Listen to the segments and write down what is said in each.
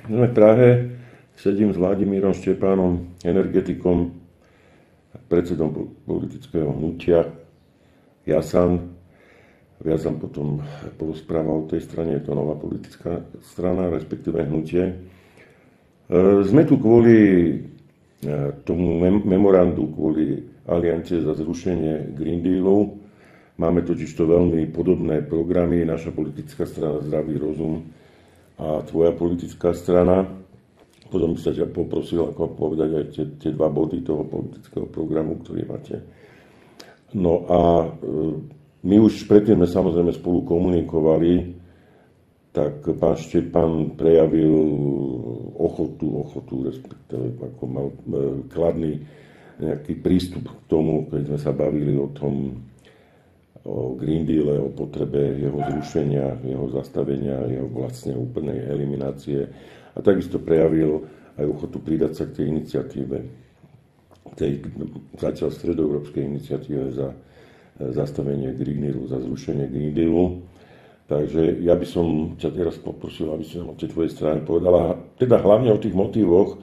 Sme v Prahe, sedím s Vladimírom Štepánom, energetikom, predsedom politického hnutia Jasan. Viac som potom porozprával o tej strane, je to nová politická strana, respektíve hnutie. Sme tu kvôli tomu memorandu, kvôli Aliancie za zrušenie Green Dealu. Máme totiž to veľmi podobné programy, naša politická strana Zdravý rozum a tvoja politická strana. Potom by sa ťa poprosil ako povedať aj tie dva body toho politického programu, ktorý máte. No a my už predtým sme samozrejme spolu komunikovali, tak pán Štepan prejavil ochotu, respektíve ako mal kladný nejaký prístup k tomu, keď sme sa bavili o Green Deale, o potrebe jeho zrušenia, jeho zastavenia, jeho vlastne úplnej eliminácie. A takisto prejavil aj ochotu pridať sa k tej iniciatíve, tej zatiaľ stredoeurópskej iniciatíve za zastavenie Green Dealu, za zrušenie Green Dealu. Takže ja by som ťa teraz poprosil, aby si nám o tej tvojej strane povedala, teda hlavne o tých motivoch,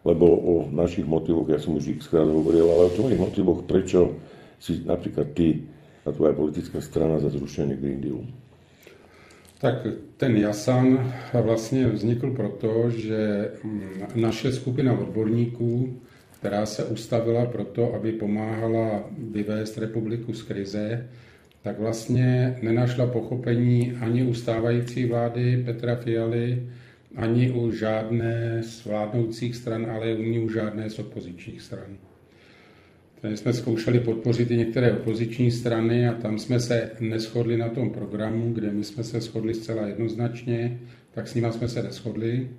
lebo o našich motivoch ja som už x-krát hovoril, ale o tvojich motivoch, prečo si napríklad ty a tvoja politická strana za zrušenie Green Dealu. Tak ten Jasan vlastně vznikl proto, že naše skupina odborníků, která se ustavila proto, aby pomáhala vyvést republiku z krize, tak vlastně nenašla pochopení ani u stávající vlády Petra Fialy, ani u žádné z vládnoucích stran, ale ani u žádné z opozičních stran. Tady jsme zkoušeli podpořit i některé opoziční strany a tam jsme se neshodli na tom programu, kde my jsme se shodli zcela jednoznačně, tak s nimi jsme se neshodli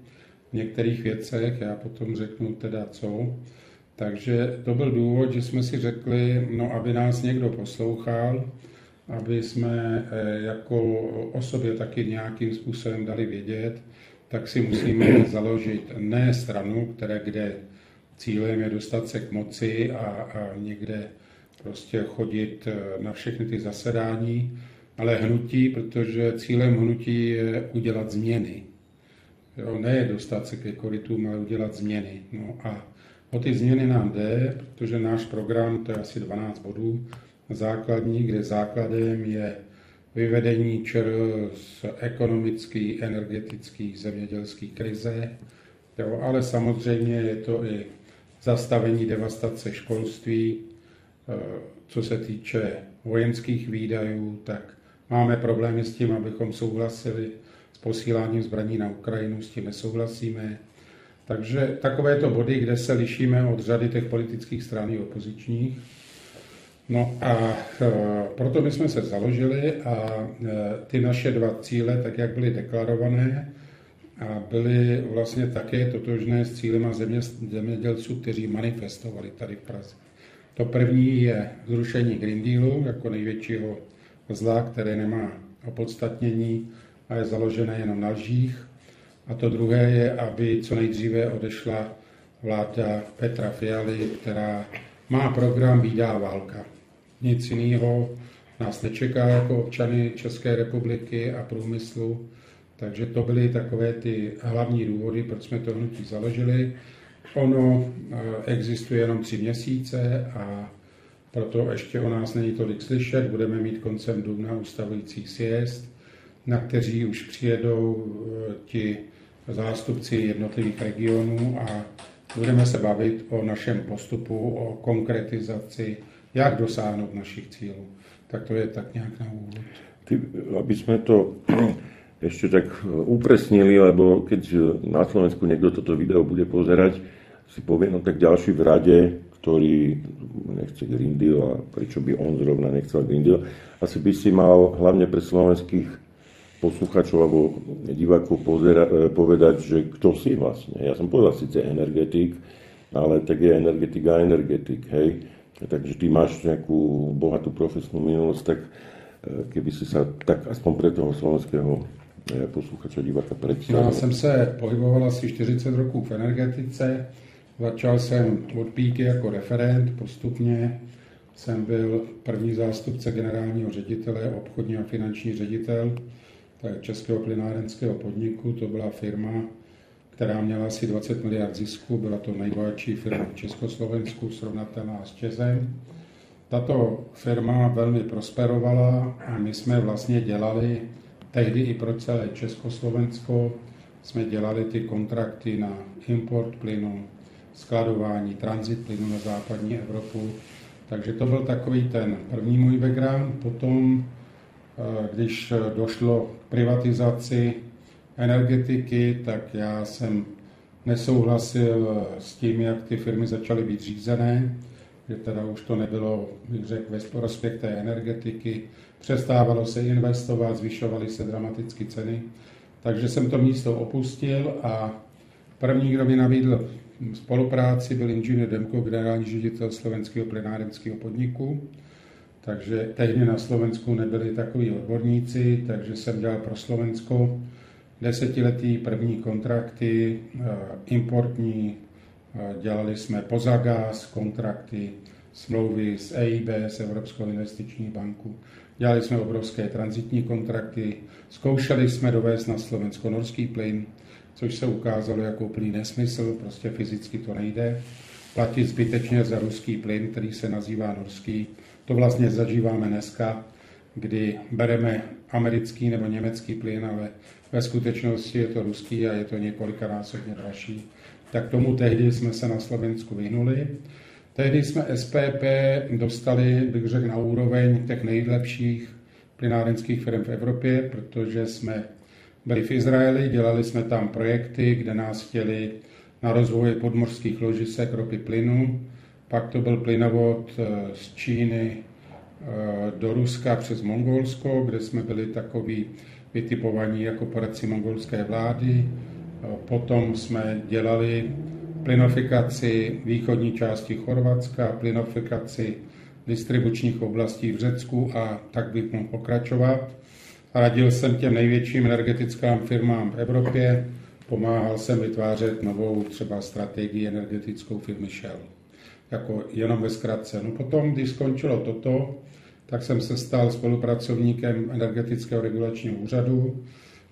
v některých věcech, já potom řeknu teda co. Takže to byl důvod, že jsme si řekli, no aby nás někdo poslouchal, aby jsme jako o sobě taky nějakým způsobem dali vědět, tak si musíme založit ne stranu, kde cílem je dostat se k moci a někde prostě chodit na všechny ty zasedání, ale hnutí, protože cílem hnutí je udělat změny. Jo, ne dostat se ke korytům, ale udělat změny. No a o ty změny nám jde, protože náš program, to je asi 12 bodů základní, kde základem je vyvedení ČR z ekonomické, energetické, zemědělské krize, jo, ale samozřejmě je to i zastavení devastace školství. Co se týče vojenských výdajů, tak máme problémy s tím, abychom souhlasili s posíláním zbraní na Ukrajinu, s tím nesouhlasíme. Takže takovéto body, kde se lišíme od řady těch politických stran i opozičních. No a proto my jsme se založili a ty naše dva cíle, tak jak byly deklarované, a byly vlastně také totožné s cílema zemědělců, kteří manifestovali tady v Praze. To první je zrušení Green Dealu jako největšího zla, které nemá opodstatnění a je založené jenom na lžích. A to druhé je, aby co nejdříve odešla vláda Petra Fialy, která má program Bídá válka. Nic jiného nás nečeká jako občany České republiky a průmyslu. Takže to byly takové ty hlavní důvody, proč jsme to hnutí založili. Ono existuje jenom 3 měsíce a proto ještě o nás není tolik slyšet. Budeme mít koncem dubna ustavující sjezd, na kteří už přijedou ti zástupci jednotlivých regionů a budeme se bavit o našem postupu, o konkretizaci, jak dosáhnout našich cílů. Tak to je tak nějak na úvod. Aby sme to ešte tak upresnili, lebo keď na Slovensku niekto toto video bude pozerať, si povie, no tak ďalší v rade, ktorý nechce Green Deal a prečo by on zrovna nechcel Green Deal, asi by si mal hlavne pre slovenských posluchačov alebo divákov povedať, že kto si vlastne. Ja som povedal síce energetik, ale tak je energetik a energetik, hej. Takže ty máš nejakú bohatú profesnú minulosť, tak keby si sa tak aspoň pre toho slovenského posluchača, diváka představil. Já jsem se pohyboval asi 40 roků v energetice. Začal jsem od píky jako referent, postupně jsem byl první zástupce generálního ředitele, obchodní a finanční ředitel Českého plynárenského podniku. To byla firma, která měla asi 20 miliard zisku, byla to nejbohatší firma v Československu, srovnatelná s ČEZem. Tato firma velmi prosperovala a my jsme vlastně dělali tehdy i pro celé Československo, jsme dělali ty kontrakty na import plynu, skladování, tranzit plynu na západní Evropu. Takže to byl takový ten první můj background. Potom, když došlo k privatizaci energetiky, tak já jsem nesouhlasil s tím, jak ty firmy začaly být řízené, že teda už to nebylo, bych řekl, ve prospěch té energetiky, přestávalo se investovat, zvyšovaly se dramaticky ceny, takže jsem to místo opustil a první, kdo mi nabídl spolupráci, byl inženýr Demko, generální ředitel slovenského plynárenského podniku, takže tehdy na Slovensku nebyli takoví odborníci, takže jsem dělal pro Slovensko 10letý první kontrakty, importní, dělali jsme Pozagás, kontrakty, smlouvy s EIB, s Evropskou investiční banku, dělali jsme obrovské tranzitní kontrakty, zkoušeli jsme dovést na Slovensko norský plyn, což se ukázalo jako úplný nesmysl, prostě fyzicky to nejde. Platit zbytečně za ruský plyn, který se nazývá norský, to vlastně zažíváme dneska, kdy bereme americký nebo německý plyn, ale ve skutečnosti je to ruský a je to několikanásobně dražší. Tak tomu tehdy jsme se na Slovensku vyhnuli. Tehdy jsme SPP dostali, bych řekl, na úroveň těch nejlepších plynárenských firm v Evropě, protože jsme byli v Izraeli, dělali jsme tam projekty, kde nás chtěli na rozvoj podmořských ložisek ropy plynu. Pak to byl plynovod z Číny do Ruska přes Mongolsko, kde jsme byli takový vytipovaní jako poradci mongolské vlády. Potom jsme dělali plynofikaci východní části Chorvatska, plynofikaci distribučních oblastí v Řecku a tak bych mohl pokračovat. Radil jsem těm největším energetickým firmám v Evropě, pomáhal jsem vytvářet novou třeba strategii energetickou firmy Shell. Jako jenom ve zkratce. No potom, když skončilo toto, tak jsem se stal spolupracovníkem energetického regulačního úřadu,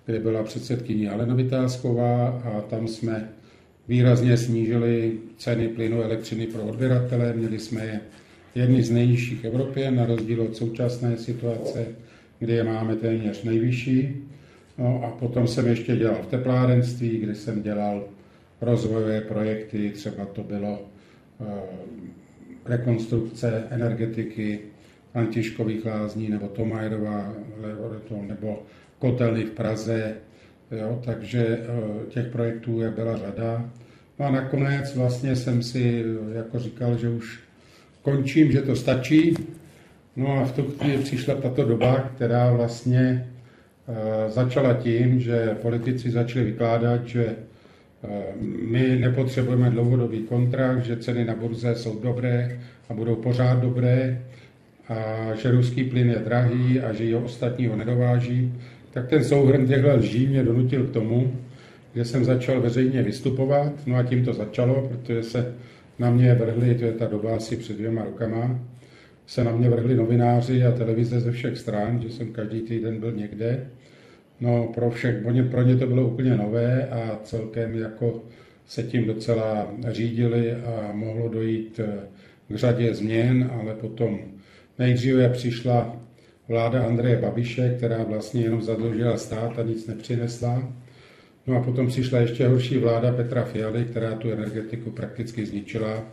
kde byla předsedkyní Alena Vytázková a tam jsme výrazně snížili ceny plynu a elektřiny pro odběratele. Měli jsme je jedny z nejnižších v Evropě, na rozdíl od současné situace, kdy je máme téměř nejvyšší. No a potom jsem ještě dělal v teplárenství, kde jsem dělal rozvojové projekty, třeba to bylo rekonstrukce energetiky Antiškových lázní nebo Tomajerova, nebo kotelny v Praze, jo, takže těch projektů byla řada. No a nakonec vlastně jsem si jako říkal, že už končím, že to stačí. No a v tu chvíli přišla tato doba, která vlastně začala tím, že politici začali vykládat, že my nepotřebujeme dlouhodobý kontrakt, že ceny na burze jsou dobré a budou pořád dobré a že ruský plyn je drahý a že jeho ostatní ho nedováží. Tak ten souhrn těchto lží mě donutil k tomu, že jsem začal veřejně vystupovat, no a tím to začalo, protože se na mě vrhli, to je ta doba asi před 2 rokama, se na mě vrhli novináři a televize ze všech stran, že jsem každý týden byl někde. No pro ně to bylo úplně nové a celkem jako se tím docela řídili a mohlo dojít k řadě změn, ale potom nejdříve přišla vláda Andreje Babiše, která vlastně jenom zadlužila stát a nic nepřinesla. No a potom přišla ještě horší vláda Petra Fialy, která tu energetiku prakticky zničila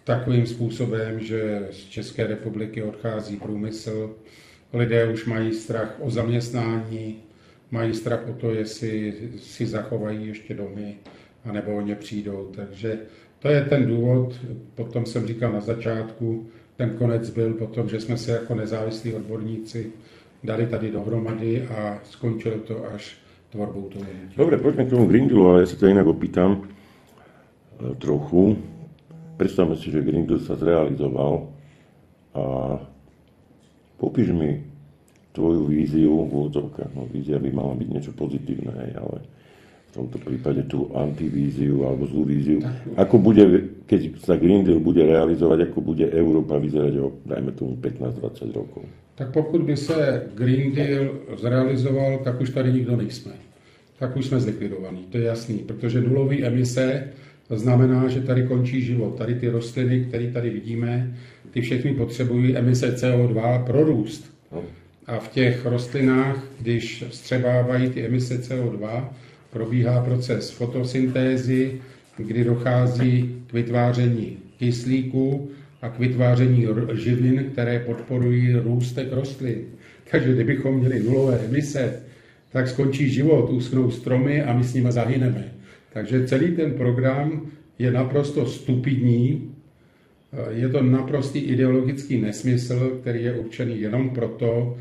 takovým způsobem, že z České republiky odchází průmysl, lidé už mají strach o zaměstnání, mají strach o to, jestli si zachovají ještě domy, anebo o ně přijdou. Takže to je ten důvod, potom jsem říkal na začátku, ten konec byl potom, že jsme se jako nezávislí odborníci dali tady dohromady a skončilo to až tvorbou toho. Dobre, poďme k tomu Green Dealu, ale ja sa to inak opýtam trochu. Predstavme si, že Green Deal sa zrealizoval a popíš mi tvoju víziu v úvodzovkách. No, vízia by mala byť niečo pozitívne, ale v tomto prípade tú antivíziu alebo zlú víziu. Ako bude, keď sa Green Deal bude realizovať, ako bude Európa vyzerať o, dajme tomu, 15-20 rokov? Tak pokud by se Green Deal zrealizoval, tak už tady nikdo nejsme. tak už jsme zlikvidovaní, to je jasný, protože nulový emise znamená, že tady končí život. Tady ty rostliny, které tady vidíme, ty všechny potřebují emise CO2 pro růst. A v těch rostlinách, když vstřebávají ty emise CO2, probíhá proces fotosyntézy, kdy dochází k vytváření kyslíku a k vytváření živin, které podporují růstek rostlin. Takže kdybychom měli nulové emise, tak skončí život, uschnou stromy a my s nimi zahyneme. Takže celý ten program je naprosto stupidní, je to naprostý ideologický nesmysl, který je určený jenom proto,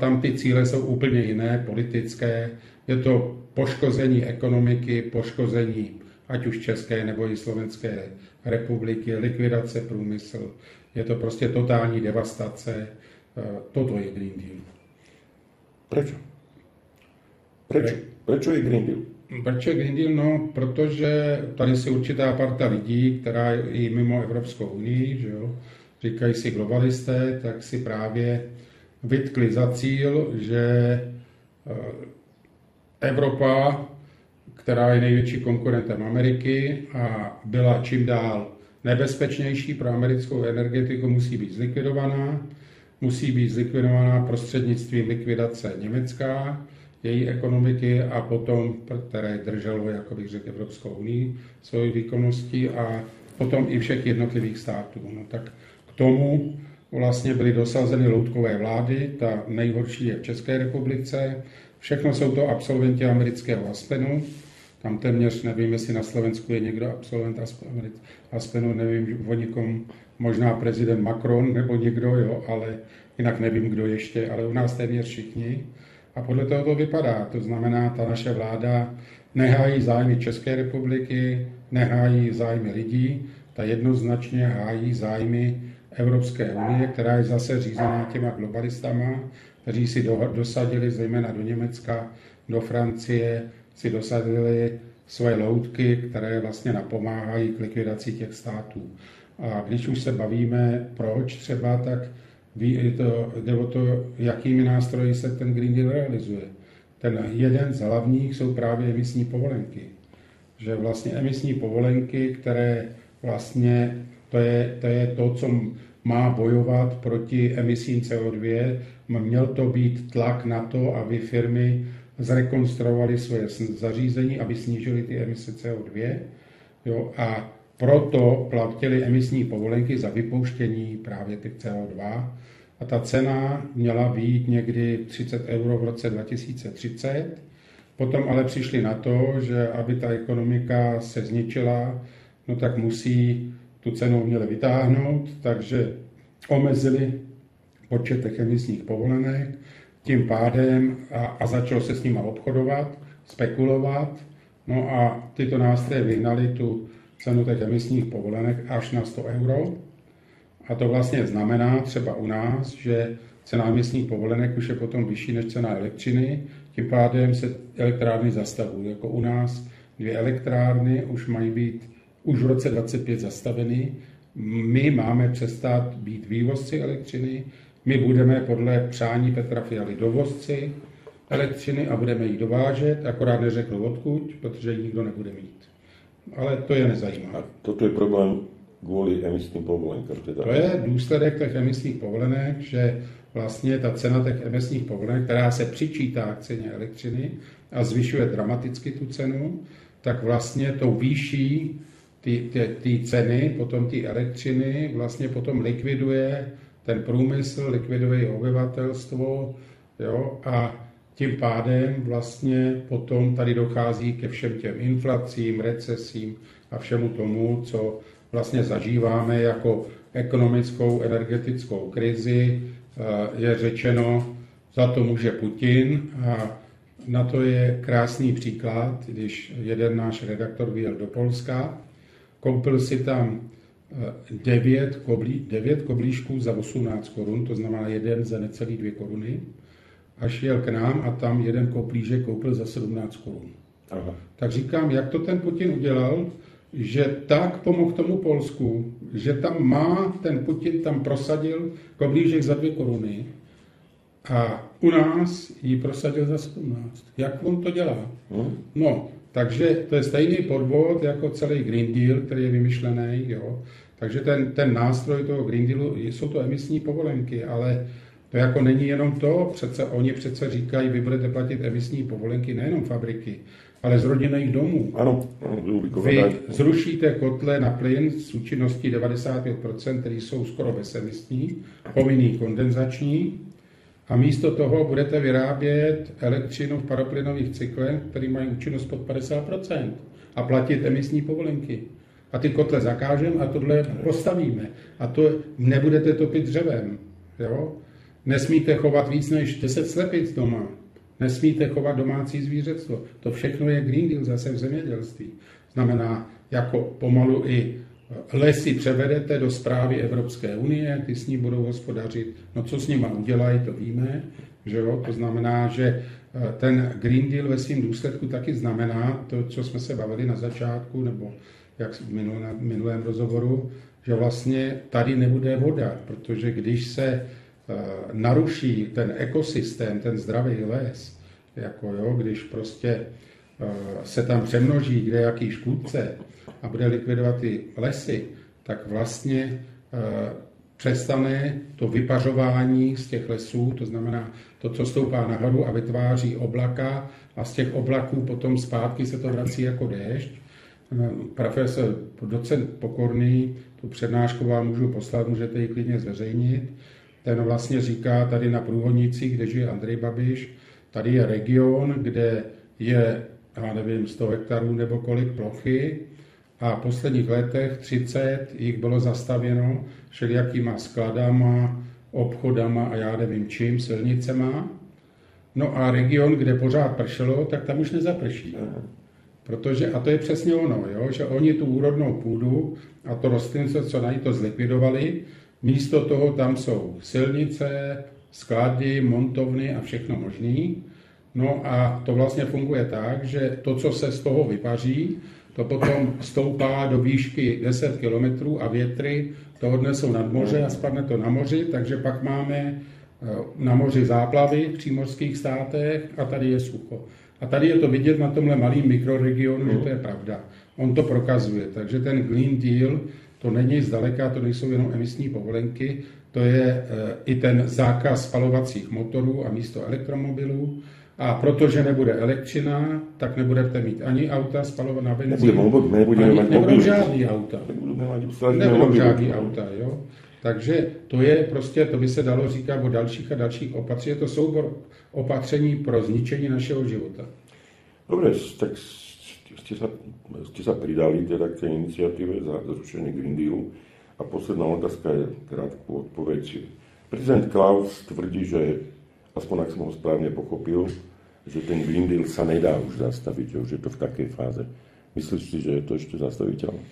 tam ty cíle jsou úplně jiné, politické, je to poškození ekonomiky, poškození ať už České nebo i Slovenské republiky, likvidace průmyslu, je to prostě totální devastace, toto je Green Deal. Prečo? Prečo je Green Deal? Proč je Green Deal? No, protože tady si určitá parta lidí, která je i mimo Evropskou unii, že jo, říkají si globalisté, tak si právě vytkli za cíl, že Evropa, která je největší konkurentem Ameriky a byla čím dál nebezpečnější pro americkou energetiku, musí být zlikvidovaná. Musí být zlikvidovaná prostřednictvím likvidace Německa, její ekonomiky a potom, které drželo, jako bych řekl, Evropskou unii svou výkonností a potom i všech jednotlivých států. No, tak k tomu vlastně byly dosazeny loutkové vlády, ta nejhorší je v České republice. Všechno jsou to absolventi amerického Aspenu. Tam téměř nevím, jestli na Slovensku je někdo absolvent Aspenu, nevím o nikom, možná prezident Macron nebo někdo, jo, ale jinak nevím, kdo ještě, ale u nás téměř všichni. A podle toho to vypadá. To znamená, ta naše vláda nehájí zájmy České republiky, nehájí zájmy lidí, ta jednoznačně hájí zájmy Evropské unie, která je zase řízená těma globalistama, kteří si dosadili zejména do Německa, do Francie, si dosadili svoje loutky, které vlastně napomáhají k likvidaci těch států. A když už se bavíme, proč třeba, tak jde o to, jakými nástroji se ten Green Deal realizuje. Ten jeden z hlavních jsou právě emisní povolenky. Že vlastně emisní povolenky, které vlastně to je to, co má bojovat proti emisím CO2, měl to být tlak na to, aby firmy zrekonstruovaly svoje zařízení, aby snížily ty emise CO2. Jo, a proto platili emisní povolenky za vypouštění právě těch CO2. A ta cena měla být někdy 30 € v roce 2030. Potom ale přišli na to, že aby ta ekonomika se zničila, no tak musí tu cenu měli vytáhnout, takže omezili počet těch emisních povolenek, tím pádem a začalo se s nima obchodovat, spekulovat, no a tyto nástroje vyhnali tu cenu těch emisních povolenek až na 100 €. A to vlastně znamená třeba u nás, že cena emisních povolenek už je potom vyšší než cena elektřiny, tím pádem se elektrárny zastavují. Jako u nás 2 elektrárny už mají být už v roce 2025 zastaveny. My máme přestat být vývozci elektřiny, my budeme podle přání Petra Fialy dovozci elektřiny a budeme ji dovážet, akorát neřekl odkud, protože ji nikdo nebude mít. Ale to je nezajímá. A toto je problém kvůli emisním povolenkám. To je důsledek těch emisních povolenek, že vlastně ta cena těch emisních povolenek, která se přičítá k ceně elektřiny a zvyšuje dramaticky tu cenu, tak vlastně tou výší ty ceny, potom ty elektřiny, vlastně potom likviduje ten průmysl, likviduje i obyvatelstvo, jo, a tím pádem vlastně potom tady dochází ke všem těm inflacím, recesím a všemu tomu, co vlastně zažíváme jako ekonomickou, energetickou krizi. Je řečeno, za to může Putin a na to je krásný příklad, když jeden náš redaktor vyjel do Polska, koupil si tam 9 koblížků za 18 korun, to znamená jeden za necelý 2 koruny, až jel k nám a tam jeden koblížek koupil za 17 korun. Aha. Tak říkám, jak to ten Putin udělal, že tak pomohl tomu Polsku, že tam ten Putin tam prosadil koblížek za 2 koruny a u nás ji prosadil za 17. Jak on to dělá? No, takže to je stejný podvod jako celý Green Deal, který je vymyšlený, jo. Takže ten nástroj toho Green Dealu, jsou to emisní povolenky, ale to jako není jenom to, oni přece říkají, vy budete platit emisní povolenky nejenom fabriky, ale z rodinných domů. Ano, vy zrušíte kotle na plyn s účinností 95%, které jsou skoro bezemisní, povinný kondenzační, a místo toho budete vyrábět elektřinu v paroplynových cyklech, které mají účinnost pod 50% a platit emisní povolenky. A ty kotle zakážeme a tohle postavíme. A to nebudete topit dřevem. Jo? Nesmíte chovat víc než 10 slepic doma. Nesmíte chovat domácí zvířectvo. To všechno je Green Deal zase v zemědělství. Znamená, jako pomalu i lesy převedete do správy Evropské unie, ty s ní budou hospodařit. No co s nimi udělají, to víme. Že jo? To znamená, že ten Green Deal ve svém důsledku taky znamená to, co jsme se bavili na začátku, nebo jak v minulém rozhovoru, že vlastně tady nebude voda, protože když se naruší ten ekosystém, ten zdravý les, jako jo, když prostě se tam přemnoží kdejaký škůdce a bude likvidovat ty lesy, tak vlastně přestane to vypařování z těch lesů, to znamená to, co stoupá nahoru a vytváří oblaka a z těch oblaků potom zpátky se to vrací jako déšť. Profesor, docent Pokorný, tu přednášku vám můžu poslat, můžete ji klidně zveřejnit. Ten vlastně říká tady na Průhodnicích, kde žije Andrej Babiš, tady je region, kde je, já nevím, 100 hektarů nebo kolik plochy a v posledních letech 30 jich bylo zastavěno všelijakýma skladama, obchodama a já nevím čím, silnicema. No a region, kde pořád pršelo, tak tam už nezaprší. Protože, a to je přesně ono, jo, že oni tu úrodnou půdu a to rostlince, co na ní to zlikvidovali, místo toho tam jsou silnice, sklady, montovny a všechno možný. No a to vlastně funguje tak, že to, co se z toho vypaří, to potom stoupá do výšky 10 kilometrů a větry to odnesou nad moře a spadne to na moři, takže pak máme na moři záplavy v přímořských státech a tady je sucho. A tady je to vidět na tomhle malém mikroregionu, že to je pravda. On to prokazuje. Takže ten Green Deal, to není zdaleka, to nejsou jenom emisní povolenky, to je i ten zákaz spalovacích motorů a místo elektromobilů. A protože nebude elektřina, tak nebudete mít ani auta spalovat na benzín. Nebudou žádný auta. Nebudou žádný auta, jo. Takže to je prostě, to by se dalo říkat o dalších a dalších opatření. Je to soubor opatření pro zničení našeho života. Dobre, tak ste sa pridali teda k tej iniciatíve za zrušenie Green Dealu. A posledná otázka je krátku odpoveď. Prezident Klaus tvrdí, že, aspoň ak som ho správne pochopil, že ten Green Deal sa nedá už zastaviť, že už je to v takej fáze. Myslíš si, že je to ešte zastaviteľné?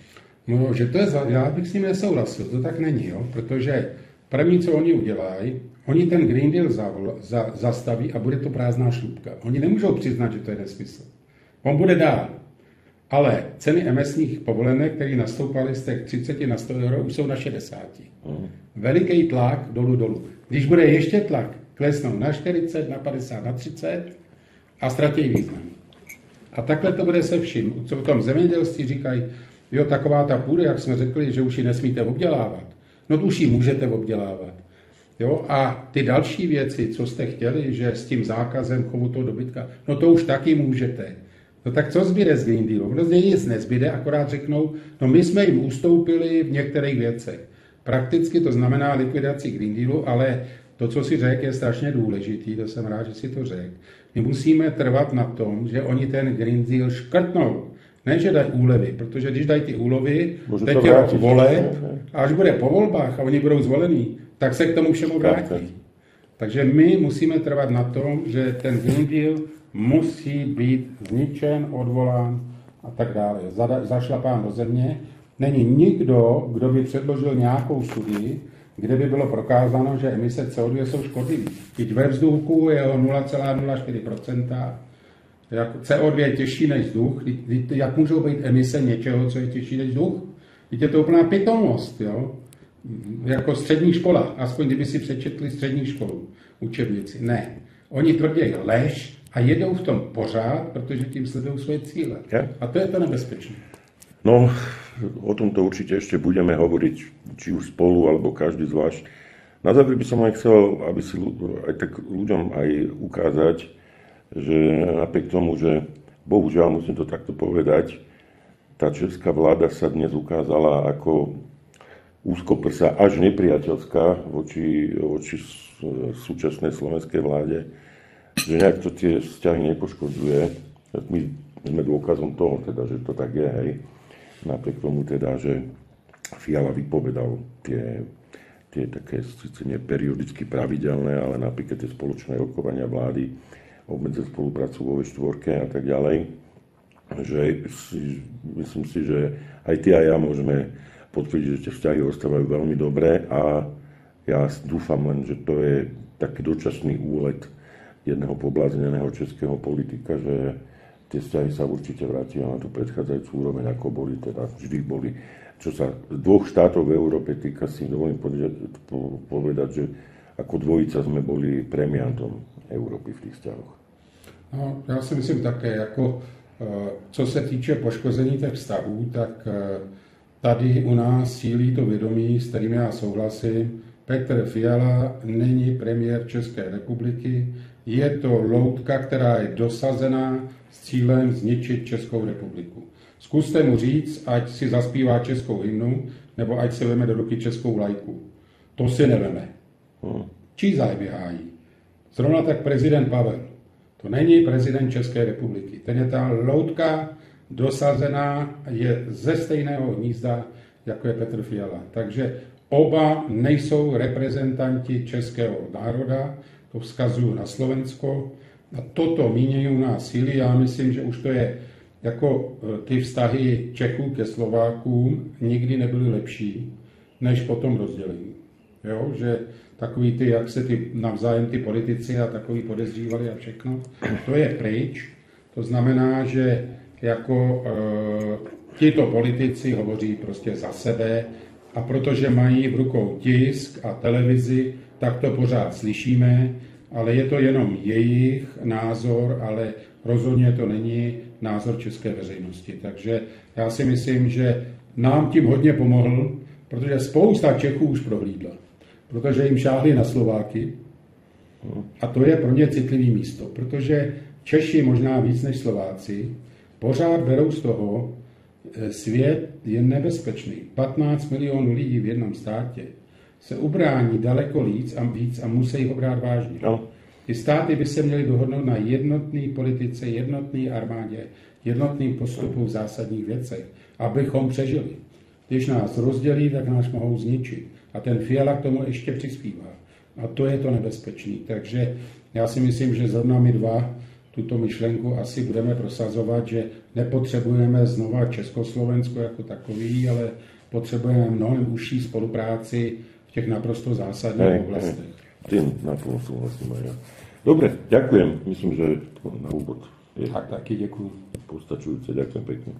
No, že to je, já bych s ním nesouhlasil, to tak není, jo? Protože první, co oni udělají, oni ten Green Deal zastaví a bude to prázdná šlupka. Oni nemůžou přiznat, že to je nesmysl. On bude dál. Ale ceny emisních povolenek, které nastoupaly z těch 30 na 100 euro, už jsou na 60. Veliký tlak dolů. Když bude ještě tlak, klesnou na 40, na 50, na 30 a ztratí význam. A takhle to bude se vším. Co v tom zemědělství říkají, jo, taková ta půda, jak jsme řekli, že už ji nesmíte obdělávat. No to už ji můžete obdělávat. Jo, a ty další věci, co jste chtěli, že s tím zákazem chovu toho dobytka, no to už taky můžete. No tak co zbyde z Green Dealu? No z něj nic nezbyde, akorát řeknou, no my jsme jim ustoupili v některých věcech. Prakticky to znamená likvidaci Green Dealu, ale to, co si řekl, je strašně důležitý, to jsem rád, že si to řekl. My musíme trvat na tom, že oni ten Green Deal škrtnou. Ne, že dají úlevy, protože když dají ty úlevy, teď je voleb, a až bude po volbách a oni budou zvolení, tak se k tomu všemu vrátí. Takže my musíme trvat na tom, že ten Green Deal musí být zničen, odvolán a tak dále. Zašlapán do země. Není nikdo, kdo by předložil nějakou studii, kde by bylo prokázáno, že emise CO2 jsou škodlivé. Teď ve vzduchu je o 0,04%. CO2 je těžší než vzduch. Jak můžou být emise něčeho, co je těžší než vzduch? Teď je to úplná pitomost, jo? Jako střední škola. Aspoň kdyby si přečetli střední školu, učebnici. Ne. Oni tvrdí lež a jedou v tom pořád, protože tím sledují svoje cíle. A to je to nebezpečné. No, o tomto určite ešte budeme hovoriť, či už spolu, alebo každý zvlášť. Na záver by som aj chcel, aby si aj tak ľuďom aj ukázať, že napriek tomu, že bohužiaľ musím to takto povedať, tá česká vláda sa dnes ukázala ako úzkoprsa až nepriateľská voči súčasnej slovenskej vláde, že nejak to tie vzťahy nepoškodzuje. My sme dôkazom toho, teda, že to tak je, hej. Napriek tomu teda, že Fiala vypovedal tie také síce nie periodicky pravidelné, ale napríklad tie spoločné rokovania vlády, obmedze spoluprácu vo V4 a tak ďalej, že myslím si, že aj ty a ja môžeme potvrdiť, že tie vzťahy ostávajú veľmi dobré a ja dúfam len, že to je taký dočasný úlet jedného poblázneného českého politika, že tie vzťahy sa určite vrátia na tú predchádzajúcu úroveň, ako boli, teda vždy boli. Čo sa dvoch štátov v Európe týka, si dovolím povedať, že ako dvojica sme boli premiantom Európy v tých vzťahoch. No, já si myslím také, jako co se týče poškození těch vztahů, tak tady u nás sílí to vědomí, s kterým já souhlasím. Petr Fiala není premiér České republiky, je to loutka, která je dosazená s cílem zničit Českou republiku. Zkuste mu říct, ať si zaspívá českou hymnu, nebo ať se veme do ruky českou vlajku. To si neveme. Čí zájmy hájí? Zrovna tak prezident Pavel. To není prezident České republiky. Ten je ta loutka dosazená, je ze stejného hnízda, jako je Petr Fiala. Takže oba nejsou reprezentanti českého národa, to vzkazuju na Slovensko. A toto mínění u nás sílí. Já myslím, že už to je jako ty vztahy Čechů ke Slovákům nikdy nebyly lepší, než po tom rozdělení. Jo? Že takový ty, jak se ty navzájem ty politici a takový podezřívali a všechno, to je pryč. To znamená, že jako tito politici hovoří prostě za sebe a protože mají v rukou tisk a televizi, tak to pořád slyšíme, ale je to jenom jejich názor, ale rozhodně to není názor české veřejnosti. Takže já si myslím, že nám tím hodně pomohl, protože spousta Čechů už prohlídla, protože jim šáhli na Slováky a to je pro ně citlivý místo, protože Češi možná víc než Slováci pořád berou z toho, svět je nebezpečný. 15 milionů lidí v jednom státě se ubrání daleko víc a musí ho brát vážně. No. Ty státy by se měly dohodnout na jednotné politice, jednotné armádě, jednotným postupu v zásadních věcech, abychom přežili. Když nás rozdělí, tak nás mohou zničit. A ten Fiala k tomu ještě přispívá. A to je to nebezpečný. Takže já si myslím, že zrovna my dva tuto myšlenku asi budeme prosazovat, že nepotřebujeme znova Československo jako takový, ale potřebujeme mnohem užší spolupráci v těch naprosto zásadních oblastech. Tým naplno súhlasím aj ja. Dobre, ďakujem. Myslím, že na úvod je Tak taky děkuju. postačujúce. Ďakujem pekne.